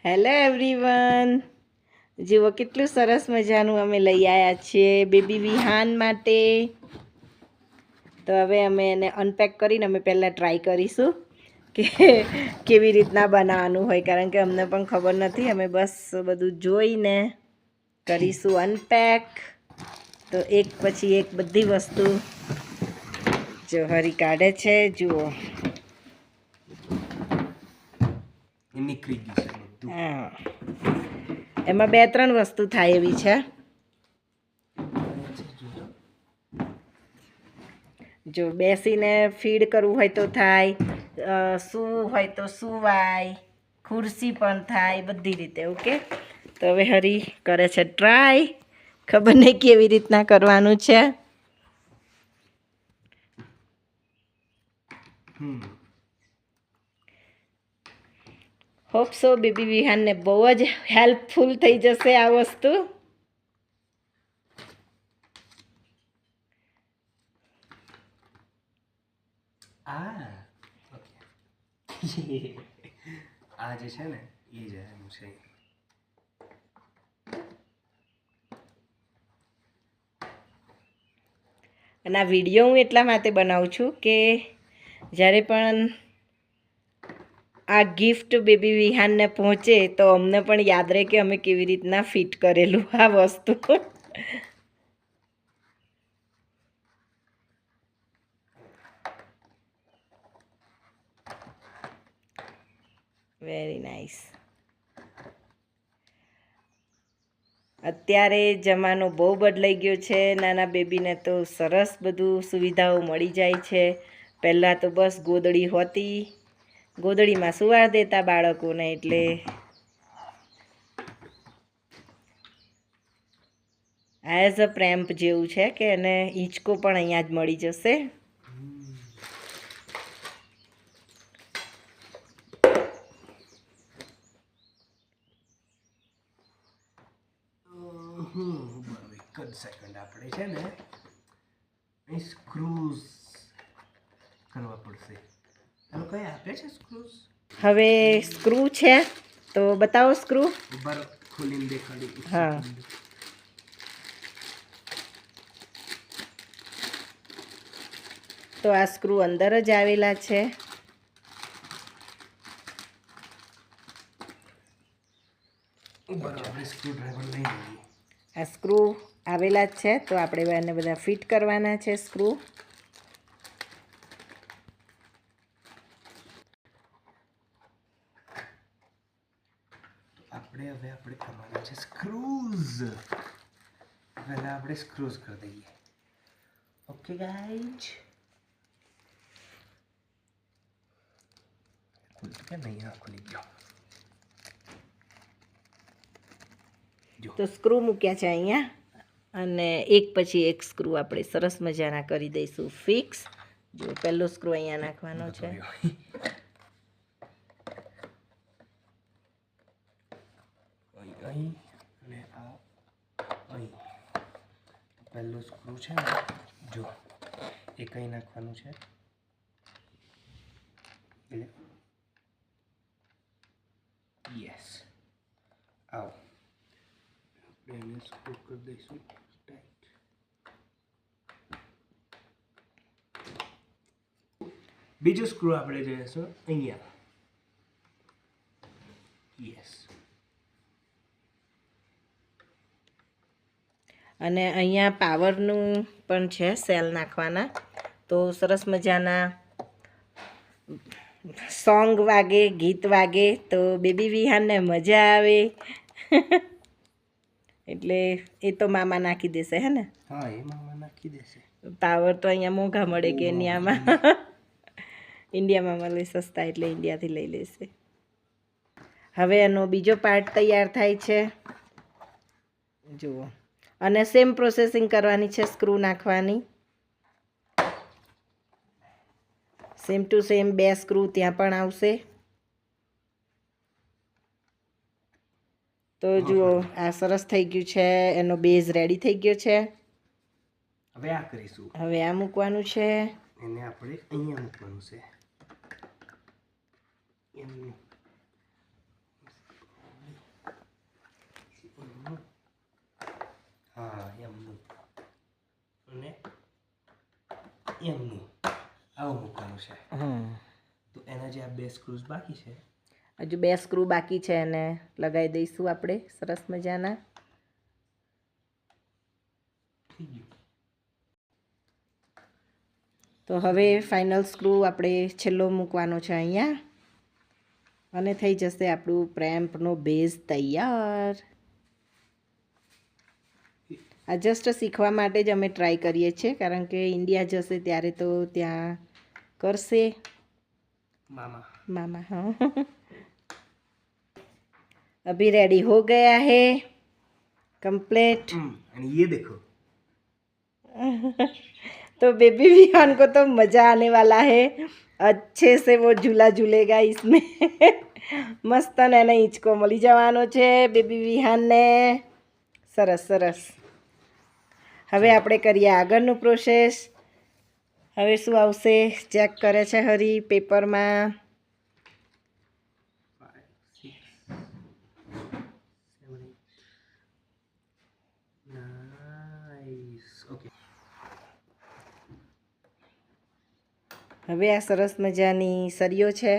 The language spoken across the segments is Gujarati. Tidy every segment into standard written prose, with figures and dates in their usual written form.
હેલો એવરીવન, જુઓ કેટલું સરસ મજાનું અમે લઈ આવ્યા છીએ બેબી વિહાન માટે. તો હવે અમે એને અનપેક કરીને અમે પહેલાં ટ્રાય કરીશું કે કેવી રીતના બનાવવાનું હોય, કારણ કે અમને પણ ખબર નથી. અમે બસ બધું જોઈને કરીશું અનપેક. તો એક પછી એક બધી વસ્તુ જો હરી કાઢે છે. જુઓ, નીકળી ગયું છે બધું. હા, એમાં 2-3 વસ્તુ થાય એવી છે. જો બેસીને ફીડ કરવું હોય તો થાય, સૂવું હોય તો સૂવાય, ખુરશી પણ થાય, બધી રીતે. ઓકે, તો હવે હરી કરે છે ટ્રાય. ખબર નહીં કેવી રીતના કરવાનું છે. હોપ સો બેબી વિહાનને બહુ જ હેલ્પફુલ થઈ જશે આ વસ્તુ. આ જે છે ને એ જ એનું છે. અને આ વિડીયો હું એટલા માટે બનાવું છું કે જ્યારે પણ આ ગિફ્ટ બેબી વિહાનને પહોંચે તો અમને પણ યાદ રહે કે અમે કેવી રીતના ફિટ કરેલું આ વસ્તુ. Very nice. અત્યારે જમાનો બહુ બદલાઈ ગયો છે. નાના બેબીને તો સરસ બધું સુવિધાઓ મળી જાય છે. પહેલાં તો બસ ગોદડી હોતી, ગોદડીમાં સુવા દેતા બાળકોને. એટલે એઝ અ પ્રેમ્પ જેવું છે કે એને હિંચકો પણ અહીંયા જ મળી જશે. એક જ સેકન્ડ, આપણે છે ને અહીં સ્ક્રૂઝ કરવા પડશે. એનો કઈ આપે છે સ્ક્રૂઝ? હવે સ્ક્રૂ છે તો બતાવો સ્ક્રૂ. ઉપર ખોલીને દેખાડી. હા, તો આ સ્ક્રૂ અંદર જ આવેલા છે. આપણે સ્ક્રૂ ડ્રાઈવર લઈ લઈએ. આ સ્ક્રૂ આવેલા જ છે, તો આપણે એને બધા ફિટ કરવાના છે સ્ક્રૂ. આપણે કરવાના છે સ્ક્રૂઝ. પહેલા આપણે સ્ક્રૂઝ કરી દઈએ. ઓકે ગાઈઝ, ખુલતું કે નહીં? હા, ખુલી ગયો. તો સ્ક્રૂ મૂક્યા છે અહીંયા, અને એક પછી એક સ્ક્રૂ આપણે સરસ મજાના કરી દઈશું ફિક્સ. જો પહેલો સ્ક્રૂ અહીંયા નાખવાનો છે. અહીં અને આ અહીં પહેલું સ્ક્રૂ છે ને, જો એ કઈ નાખવાનું છે. યસ, આવો આપણે એને સ્ક્રૂ કરી દઈશું ટાઈટ. બીજું સ્ક્રૂ આપણે જઈશું અહીંયા. યસ, અને અહીંયા પાવરનું પણ છે, સેલ નાખવાના. તો સરસ મજાના સોંગ વાગે, ગીત વાગે તો બેબી વિહાનને મજા આવે. એટલે એ તો મામા નાખી દેશે, હે ને? હા, એ મામા નાખી દેશે. પાવર તો અહીંયા મોંઘા મળે કે ઇન્ડિયામાં. ઇન્ડિયામાં મળે સસ્તા, એટલે ઇન્ડિયાથી લઈ લેશે. હવે એનો બીજો પાર્ટ તૈયાર થાય છે. જુઓ, અને સેમ પ્રોસેસિંગ કરવાની છે. સ્ક્રૂ નાખવાની સેમ ટુ સેમ 2 સ્ક્રૂ ત્યાં પણ આવશે. તો જુઓ, આ સરસ થઈ ગયું છે. એનો બેઝ રેડી થઈ ગયો છે. હવે આ કરીશું. હવે આ મૂકવાનું છે. એને આપણે અહીંયા મૂકવાનું છે. એમનું આવું મૂકવાનું છે. તો એના જે આ 2 સ્ક્રૂઝ બાકી છે, હજુ 2 સ્ક્રૂ બાકી છે એને લગાવી દઈશું આપણે સરસ મજાના. થઈ ગયું. તો હવે ફાઇનલ સ્ક્રૂ આપણે છેલ્લો મૂકવાનો છે અહીંયા અને થઈ જશે આપણું પ્રેમ્પનો બેઝ તૈયાર. આ જસ્ટ શીખવા માટે જ અમે ટ્રાય કરીએ છીએ, કારણ કે ઇન્ડિયા જશે ત્યારે તો ત્યાં કરશે मामा. हाँ अभी रेडी हो गया है कंप्लीट. एंड ये देखो तो बेबी विहान को तो मज़ा आने वाला है, अच्छे से वो झूला झूलेगा इसमें. मस्त ने हींचको मળી જવાનો છે બેબી વિહાનને. સરસ સરસ. હવે આપણે કરીએ આગળનું પ્રોસેસ. હવે શું આવશે ચેક કરે છે હરી પેપરમાં. 5 6 7 નાઇસ. ઓકે. હવે આ સરસ મજાની સરીઓ છે,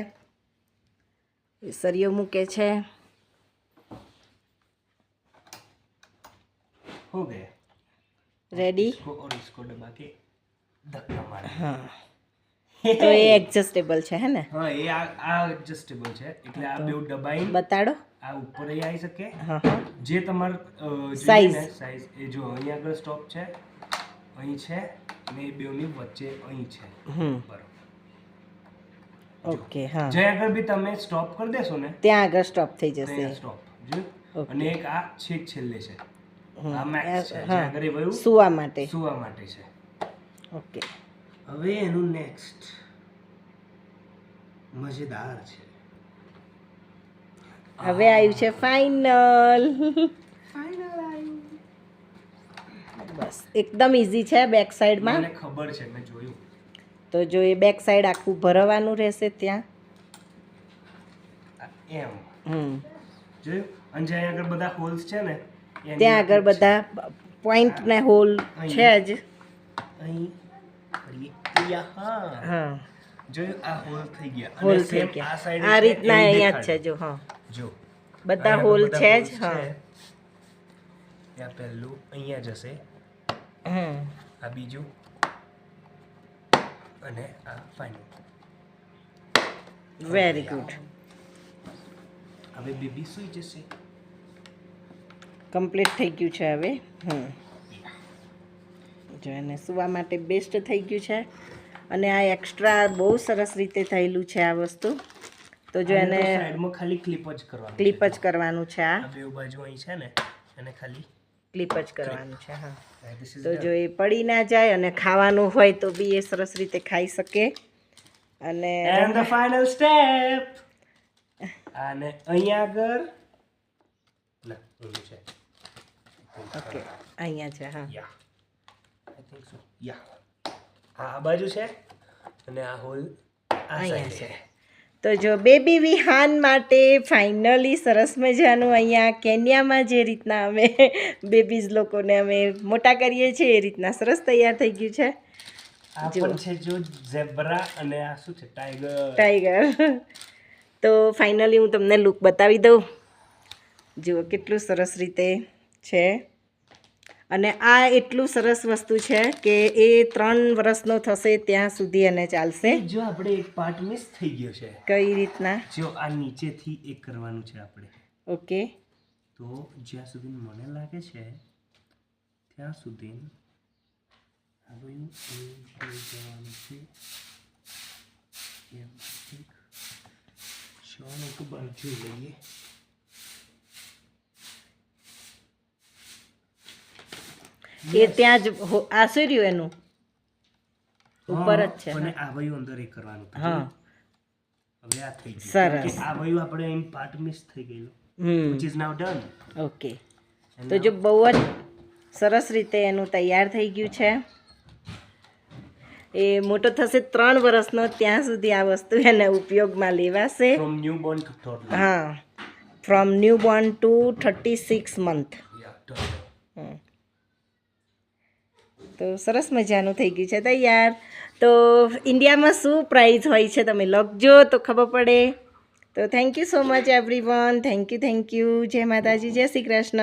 એ સરીઓ મૂકે છે. हो गया. रेडी. और इसको दबा के धक्का मार. हाँ તો એ એડજસ્ટેબલ છે હે ને. હા એ આ એડજસ્ટેબલ છે એટલે આ બેઉ દબાઈને બતાડો. આ ઉપર અહીં આવી શકે. હા હા. જે તમાર સાઈઝ સાઈઝ એ જો અહીં આગળ સ્ટોપ છે, અહીં છે અને એ બેઉની વચ્ચે અહીં છે. બરાબર. ઓકે હા. જે આગળ બી તમે સ્ટોપ કરી દેશો ને ત્યાં આગળ સ્ટોપ થઈ જશે. સ્ટોપ જો. અને એક આ છેક છેલ્લે છે, આ મેક્સ છે, જે હા આગળ એ વયું સુવા માટે. સુવા માટે છે. ઓકે. હવે એનું નેક્સ્ટ મજેદાર છે. હવે આવ્યું છે ફાઇનલ. બસ એકદમ ઇઝી છે બેક સાઈડમાં. મને ખબર છે, મેં જોયું. તો જો એ બેક સાઈડ આખું ભરવાનું રહેશે ત્યાં. એમ જોયું. અને જ્યાં આગળ બધા હોલ્સ છે ને ત્યાં આગળ બધા પોઈન્ટ ને હોલ છે જ. અહીં હા જોયું આ હોલ થઈ ગયા. હોલ અને થઈ સેમ ગયા. આ સાઈડ આ રીતના અહીંયા જ છે જો. હા જો બધા હોલ છે જ. હા આ પહેલું અહીંયા જશે, આ બીજું અને આ ફાઇનલ. Very good. હવે બેબી સુઈ જશે. કમ્પ્લીટ થઈ ગયું છે હવે. જો એને સુવા માટે બેસ્ટ થઈ ગયું છે. અને આ એક્સ્ટ્રા બહુ સરસ રીતે થયેલું છે આ વસ્તુ. તો જો એને સાઈડમાં ખાલી ક્લિપ જ કરવાનું. ક્લિપ જ કરવાનું છે. આ બે બાજુ અહીં છે ને એને ખાલી ક્લિપ જ કરવાનું છે. હા this is તો જો એ પડી ના જાય અને ખાવાનું હોય તો બી એ સરસ રીતે ખાઈ શકે. અને and the final step. અને અહીંયા આગળ ના ઓલું છે. ઓકે અહીંયા છે. હા યા આઈ થિંક સો. યા આ બાજુ છે અને આ હોલ આ અહીંયા સાઈડ છે. તો જો બેબી વિહાન માટે ફાઇનલી સરસ મજાનું અહીંયા કેન્યામાં જે રીતના અમે બેબીઝ લોકોને અમે મોટા કરીએ છીએ એ રીતના સરસ તૈયાર થઈ ગયું છે. આ પણ છે જો ઝેબ્રા અને આ શું છે ટાઈગર. તો ફાઇનલી હું તમને લુક બતાવી દઉં. જુઓ કેટલું સરસ રીતે છે. અને આ એટલું સરસ વસ્તુ છે કે એ 3 વર્ષનો થશે ત્યાં સુધી એને ચાલશે. જો આપણે એક પાર્ટ મિસ થઈ ગયો છે. કઈ રીતના? જો આ નીચેથી એક કરવાનું છે આપણે. ઓકે. તો જ્યાં સુધી મને લાગે છે ત્યાં સુધી હવે જવાનું છે. એક બાજુ લઈએ. એ ત્યાં જ આસું રહ્યું એનું ઉપર જ છે. અને આ વયું અંદર એ કરવાનું. હા હવે આ થઈ ગયું. સરસ. આ વયું આપણે એમ પાર્ટ મિસ થઈ ગયેલું. which is now done. Okay. તો જો બહુ જ સરસ રીતે એનું તૈયાર થઈ ગયું છે. એ મોટો થશે 3 વર્ષનો ત્યાં સુધી આ વસ્તુ એને ઉપયોગમાં લેવાશે. from newborn to toddler. હા ફ્રોમ ન્યૂબોર્ન ટુ 36 મંથ. તો સરસ મજાનું થઈ ગયું છે તૈયાર. તો ઇન્ડિયામાં શું પ્રાઇઝ હોય છે તમે લખજો તો ખબર પડે. તો thank you so much everyone. Thank you. જય માતાજી, જય શ્રી કૃષ્ણ.